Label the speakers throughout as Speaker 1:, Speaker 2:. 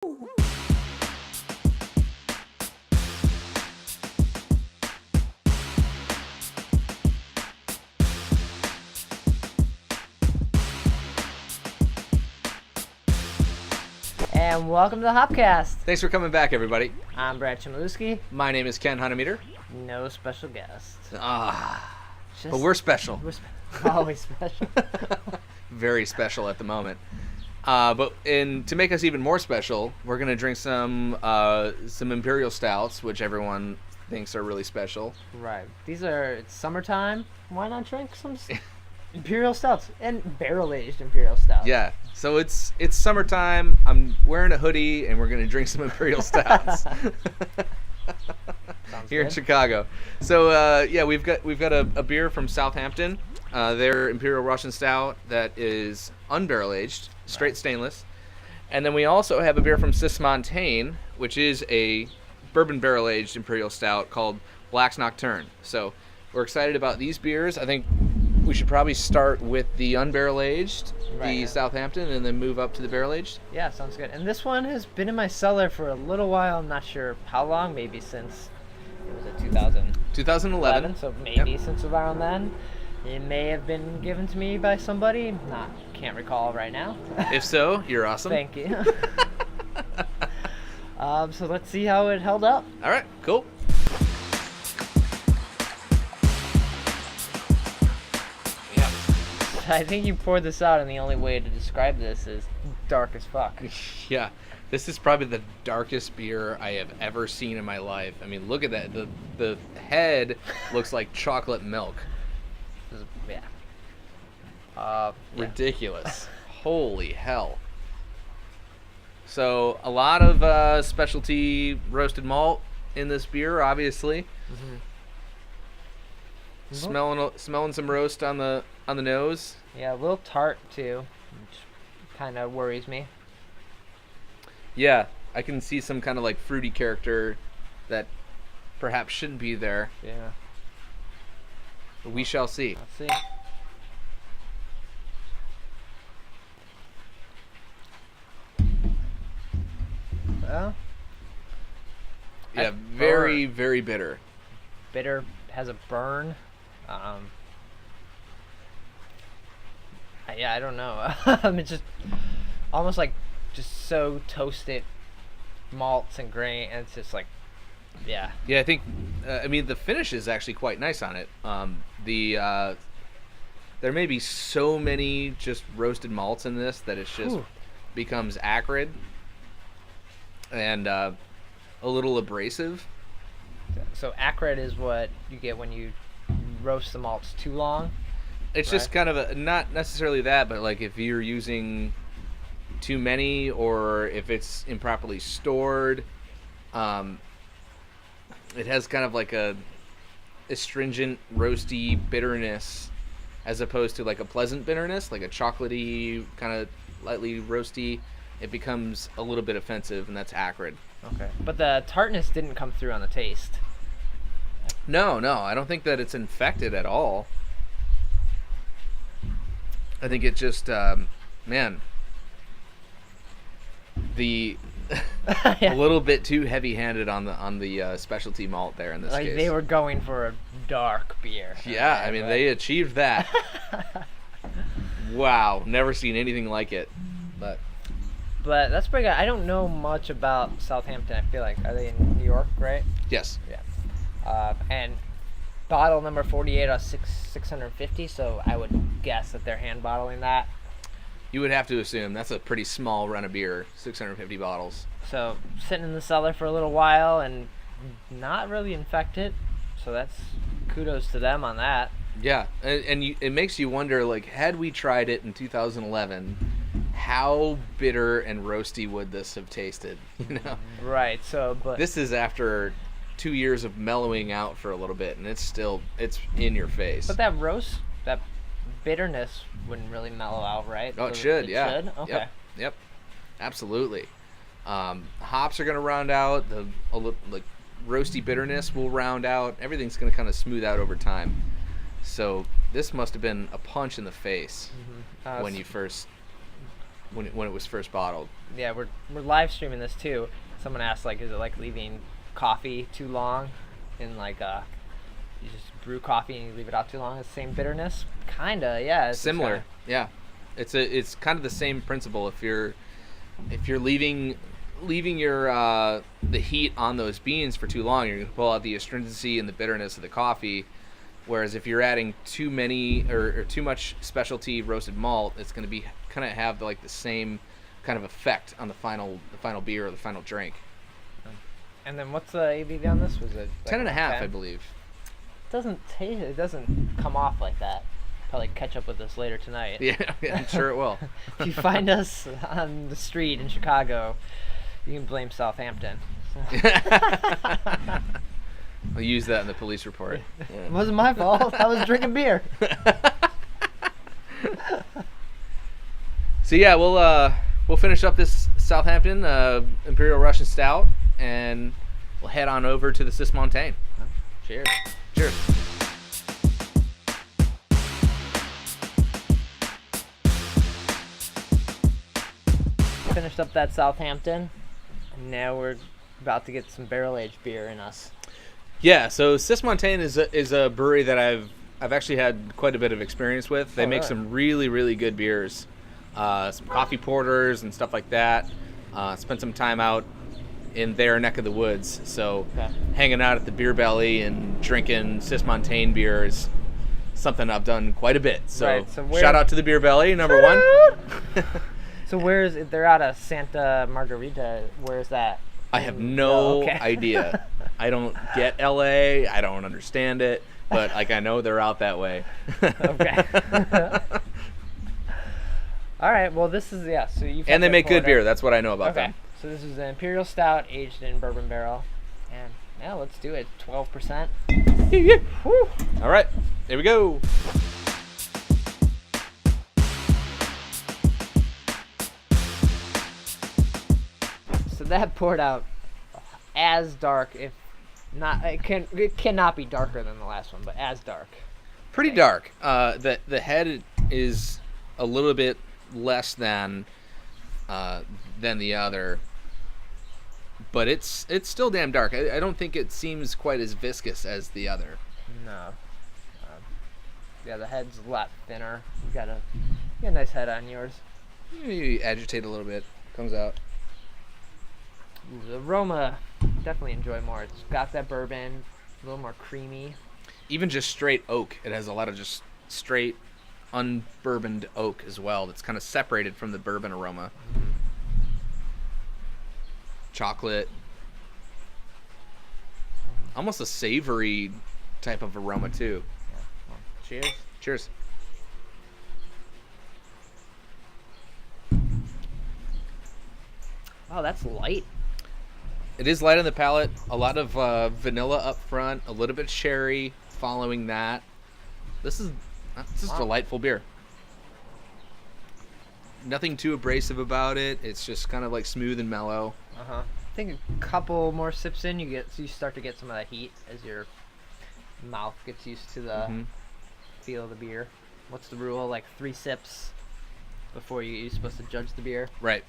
Speaker 1: And welcome to the Hopcast.
Speaker 2: Thanks for coming back, everybody.
Speaker 1: I'm Brad Chmielewski.
Speaker 2: My name is Ken Hunnemeder.
Speaker 1: No special guest.
Speaker 2: But we're special.
Speaker 1: We're always special.
Speaker 2: Very special at the moment. But to make us even more special, we're going to drink some Imperial Stouts, which everyone thinks are really special.
Speaker 1: Right. It's summertime. Why not drink some Imperial Stouts and barrel-aged Imperial Stouts?
Speaker 2: Yeah. So it's summertime. I'm wearing a hoodie, and we're going to drink some Imperial Stouts. Here in Chicago. So we've got a beer from Southampton. Their Imperial Russian Stout that is unbarrel aged, straight stainless. And then we also have a beer from Cismontane, which is a bourbon barrel aged Imperial Stout called Black's Nocturne. So we're excited about these beers. I think we should probably start with the unbarrel aged, Southampton, and then move up to the barrel aged.
Speaker 1: Yeah, sounds good. And this one has been in my cellar for a little while. I'm not sure how long, maybe since, was it
Speaker 2: 2011.
Speaker 1: So maybe since around then. It may have been given to me by somebody. Can't recall right now.
Speaker 2: If so, you're awesome.
Speaker 1: Thank you. So let's see how it held up.
Speaker 2: All right, cool.
Speaker 1: I think you poured this out, and the only way to describe this is dark as fuck.
Speaker 2: Yeah, this is probably the darkest beer I have ever seen in my life. I mean, look at that. The head looks like chocolate milk.
Speaker 1: Yeah.
Speaker 2: Ridiculous. Holy hell. So, a lot of specialty roasted malt in this beer, obviously. Mm-hmm. Smelling some roast on the nose.
Speaker 1: Yeah, a little tart too, which kind of worries me.
Speaker 2: Yeah, I can see some kind of like fruity character that perhaps shouldn't be there.
Speaker 1: Yeah.
Speaker 2: But we shall see.
Speaker 1: Let's see. Well.
Speaker 2: Yeah, very, very bitter.
Speaker 1: Bitter, has a burn. Yeah, I don't know. It's just almost like just so toasted malts and grain, and it's just like, yeah.
Speaker 2: Yeah, I think, the finish is actually quite nice on it. There may be so many just roasted malts in this that it's just becomes acrid and a little abrasive.
Speaker 1: So acrid is what you get when you roast the malts too long.
Speaker 2: It's just kind of not necessarily that, but like if you're using too many or if it's improperly stored, it has kind of like a astringent, roasty bitterness as opposed to like a pleasant bitterness, like a chocolatey, kind of lightly roasty. It becomes a little bit offensive, and that's acrid.
Speaker 1: Okay. But the tartness didn't come through on the taste.
Speaker 2: No, I don't think that it's infected at all. I think it just, a little bit too heavy-handed on the specialty malt there in this case.
Speaker 1: They were going for a dark beer.
Speaker 2: Yeah, I mean, they achieved that. Wow, never seen anything like it.
Speaker 1: But that's pretty good. I don't know much about Southampton. I feel like, are they in New York, right?
Speaker 2: Yes.
Speaker 1: Yeah. And bottle number 48 is 650, so I would guess that they're hand bottling that.
Speaker 2: You would have to assume that's a pretty small run of beer, 650 bottles.
Speaker 1: So sitting in the cellar for a little while and not really infected, so that's kudos to them on that.
Speaker 2: Yeah, and it makes you wonder, like, had we tried it in 2011, how bitter and roasty would this have tasted? You know?
Speaker 1: Right. So, but
Speaker 2: this is after 2 years of mellowing out for a little bit, and it's in your face.
Speaker 1: But that bitterness wouldn't really mellow out, right?
Speaker 2: Oh, it should.
Speaker 1: It
Speaker 2: yeah.
Speaker 1: should? Okay.
Speaker 2: Yep. Absolutely. Hops are going to round out. The roasty bitterness will round out. Everything's going to kind of smooth out over time. So this must have been a punch in the face when you first when it was first bottled.
Speaker 1: Yeah, we're live streaming this too. Someone asked, like, is it like leaving coffee too long? And like, you just brew coffee and you leave it out too long. It's the same bitterness, kinda. Yeah. It's
Speaker 2: Similar. Yeah. It's kind of the same principle. If you're leaving your the heat on those beans for too long, you're gonna pull out the astringency and the bitterness of the coffee. Whereas if you're adding too many or too much specialty roasted malt, it's going to be kind of have like the same kind of effect on the final beer or the final drink.
Speaker 1: And then what's the ABV on this? Was it like
Speaker 2: 10.5,
Speaker 1: 10?
Speaker 2: I believe.
Speaker 1: It doesn't come off like that. Probably catch up with this later tonight.
Speaker 2: Yeah, I'm sure it will.
Speaker 1: If you find us on the street in Chicago, you can blame Southampton.
Speaker 2: I'll use that in the police report. Yeah.
Speaker 1: It wasn't my fault. I was drinking beer.
Speaker 2: So yeah, we'll finish up this Southampton Imperial Russian Stout, and we'll head on over to the Cismontane.
Speaker 1: Cheers.
Speaker 2: Cheers.
Speaker 1: Finished up that Southampton, and now we're about to get some barrel-aged beer in us.
Speaker 2: Yeah, so Cismontane is a brewery that I've actually had quite a bit of experience with. They make some really, really good beers, some coffee porters and stuff like that. Spent some time out in their neck of the woods, so hanging out at the Beer Belly and drinking Cismontane beer is something I've done quite a bit. So, shout out to the Beer Belly, number one.
Speaker 1: So where is it? They're out of Santa Margarita. Where's that?
Speaker 2: I have no idea. I don't get LA. I don't understand it, but like I know they're out that way.
Speaker 1: Okay. All right. Well, this is So you
Speaker 2: and they make good beer. That's what I know about them.
Speaker 1: So this is an Imperial Stout aged in bourbon barrel, and yeah, let's do it. 12%.
Speaker 2: Woo. All right. Here we go.
Speaker 1: So that poured out as dark, if not, it cannot be darker than the last one, but as dark.
Speaker 2: Pretty dark. The head is a little bit less than the other, but it's still damn dark. I don't think it seems quite as viscous as the other.
Speaker 1: No. Yeah, the head's a lot thinner. You got a nice head on yours.
Speaker 2: You agitate a little bit, comes out.
Speaker 1: The aroma, definitely enjoy more. It's got that bourbon, a little more creamy.
Speaker 2: Even just straight oak. It has a lot of just straight, unbourboned oak as well. That's kind of separated from the bourbon aroma.
Speaker 1: Mm-hmm.
Speaker 2: Chocolate. Almost a savory type of aroma too.
Speaker 1: Yeah. Well, cheers.
Speaker 2: Cheers.
Speaker 1: Oh, that's light.
Speaker 2: It is light on the palate. A lot of vanilla up front, a little bit of cherry following that. This is delightful beer. Nothing too abrasive about it. It's just kind of like smooth and mellow.
Speaker 1: I think a couple more sips in, you start to get some of that heat as your mouth gets used to the feel of the beer. What's the rule? Like 3 sips before you're supposed to judge the beer.
Speaker 2: Right.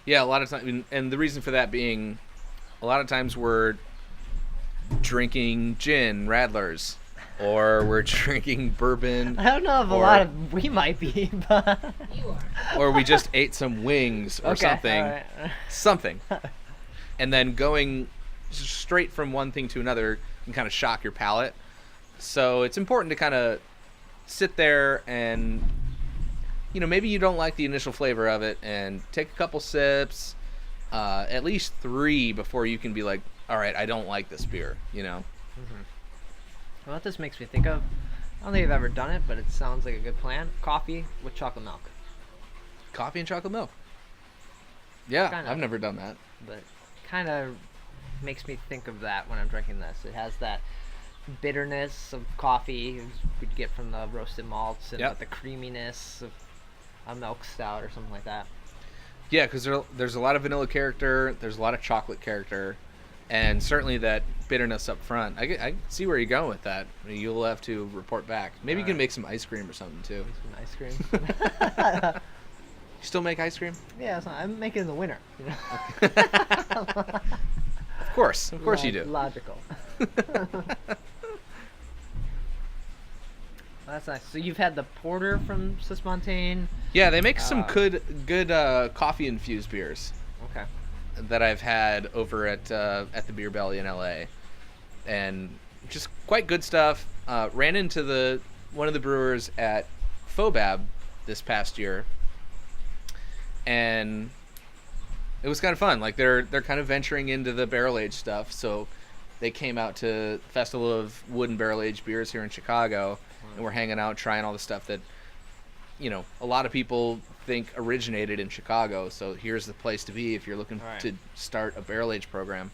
Speaker 2: Yeah, a lot of times, and the reason for that being, a lot of times we're drinking gin, Radlers, or we're drinking bourbon.
Speaker 1: I don't know if we might be, but
Speaker 3: You are.
Speaker 2: Or we just ate some wings or something.
Speaker 1: All right.
Speaker 2: Something. And then going straight from one thing to another can kind of shock your palate. So it's important to kind of sit there and, maybe you don't like the initial flavor of it and take a couple sips, at least 3 before you can be like, all right, I don't like this beer, Well,
Speaker 1: what this makes me think of, I don't think I've ever done it, but it sounds like a good plan. Coffee with chocolate milk.
Speaker 2: Coffee and chocolate milk. Yeah,
Speaker 1: Kinda.
Speaker 2: I've never done that.
Speaker 1: But kind of makes me think of that when I'm drinking this. It has that bitterness of coffee we'd get from the roasted malts and the creaminess of a milk stout or something like that.
Speaker 2: Yeah, because there's a lot of vanilla character, there's a lot of chocolate character, and certainly that bitterness up front. I see where you're going with that. You'll have to report back. Maybe you can make some ice cream or something too.
Speaker 1: Some ice cream.
Speaker 2: You still make ice cream?
Speaker 1: Yeah, I'm making it in the winter. You know?
Speaker 2: Of course you do.
Speaker 1: Logical. That's nice. So you've had the porter from Cismontane.
Speaker 2: Yeah, they make some good coffee infused beers.
Speaker 1: Okay.
Speaker 2: That I've had over at the Beer Belly in LA, and just quite good stuff. Ran into one of the brewers at Fobab this past year, and it was kind of fun. Like they're kind of venturing into the barrel aged stuff, so they came out to Festival of Wood and Barrel Aged Beers here in Chicago, and we're hanging out trying all the stuff that, you know, a lot of people think originated in Chicago. So here's the place to be if you're looking to start a barrel age program.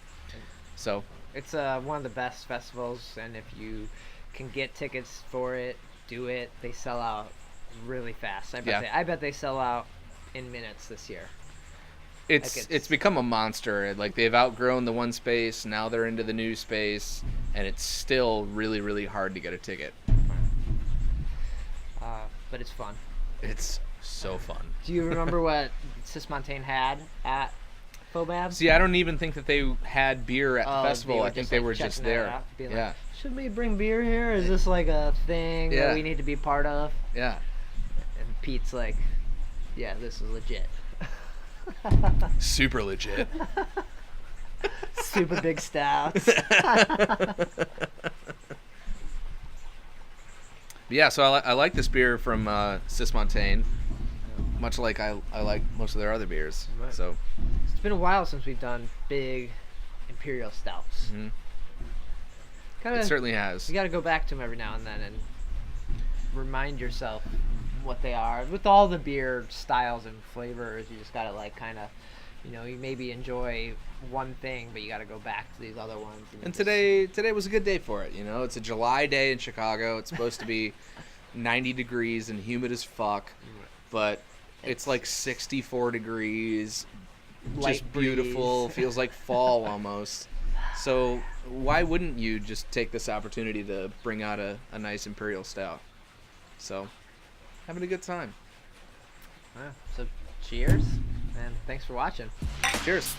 Speaker 2: So
Speaker 1: it's one of the best festivals, and if you can get tickets for it, do it. They sell out really fast. I bet they sell out in minutes this year.
Speaker 2: It's become a monster. Like they've outgrown the one space, now they're into the new space, and it's still really, really hard to get a ticket.
Speaker 1: But it's fun.
Speaker 2: It's so fun.
Speaker 1: Do you remember what Cismontane had at Fobab?
Speaker 2: See, I don't even think that they had beer at the festival. I think they were just there.
Speaker 1: Yeah. Like, should we bring beer here? Is this like a thing that we need to be part of?
Speaker 2: Yeah.
Speaker 1: And Pete's like, yeah, this is legit.
Speaker 2: Super legit.
Speaker 1: Super big stouts.
Speaker 2: Yeah, so I like this beer from Cismontane, much like I like most of their other beers.
Speaker 1: Right.
Speaker 2: So
Speaker 1: it's been a while since we've done big Imperial Stouts.
Speaker 2: Mm-hmm. It certainly has.
Speaker 1: You got to go back to them every now and then and remind yourself what they are. With all the beer styles and flavors, you just got to like kind of, you know, you maybe enjoy one thing, but you got to go back to these other ones.
Speaker 2: And today was a good day for it. You know, it's a July day in Chicago. It's supposed to be 90 degrees and humid as fuck, but it's like 64 degrees. Just beautiful. Feels like fall almost. So why wouldn't you just take this opportunity to bring out a nice Imperial Stout? So having a good time.
Speaker 1: So cheers, and thanks for watching.
Speaker 2: Cheers.